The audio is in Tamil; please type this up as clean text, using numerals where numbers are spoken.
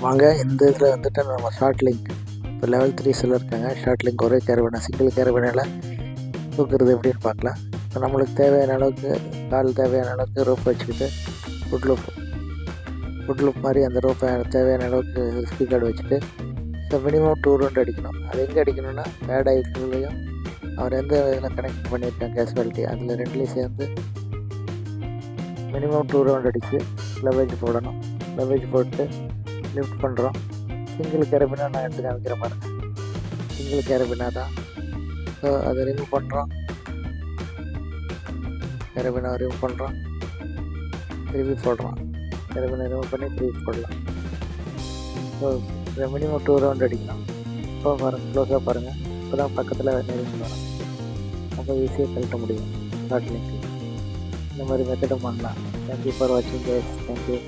வாங்க இந்த இதில் வந்துட்டு நம்ம ஷார்ட் லிங்க் இப்போ லெவல் 3 இருக்காங்க. ஷார்ட் லிங்க் ஒரே கேரபினா சிங்கிள் கேரபினால் தூக்குறது எப்படின்னு பார்க்கலாம். இப்போ நம்மளுக்கு தேவையான அளவுக்கு கால் தேவையான அளவுக்கு ரோப் வச்சுக்கிட்டு ஃபுட் லூப் மாதிரி அந்த ரோப்பை தேவையான அளவுக்கு ஸ்பீக் கார்டு வச்சுட்டு ஸோ மினிமம் 2 ரவுண்ட் அடிக்கணும். அது எங்கே அடிக்கணும்னா பேட் ஐஃப்லையும் அவர் எந்த இதில் கனெக்ட் பண்ணியிருக்காங்க கேஷுவாலிட்டி அதில் ரெண்டுலேயும் சேர்ந்து மினிமம் 2 ரவுண்ட் அடித்து லெவரேஜ் போடணும். லெவரேஜ் போட்டு லிஃப்ட் பண்ணுறோம். சிங்கிள் கேரபினா நான் எடுத்து காமிக்கிற மாதிரி சிங்கிள் கேரபினா தான். ஸோ அதை ரிமூவ் பண்ணுறோம். கேரபினா ரிமூவ் பண்ணுறோம், திருப்பி போடுறோம். கேரபினை ரிமூவ் பண்ணி திருப்பி போடலாம். ஸோ மினிமம் 2 ரவுண்ட் அடிக்கலாம். இப்போ பாருங்கள், க்ளோஸாக பாருங்கள். இப்போ தான் பக்கத்தில் நெருங்கி வரும். அப்போ ஈஸியாக கழட்ட முடியும் ஷார்ட் லிங்க். இந்த மாதிரி மெத்தடும் பண்ணலாம். தேங்க்யூ ஃபார் வாட்சிங் கைஸ். தேங்க்யூ.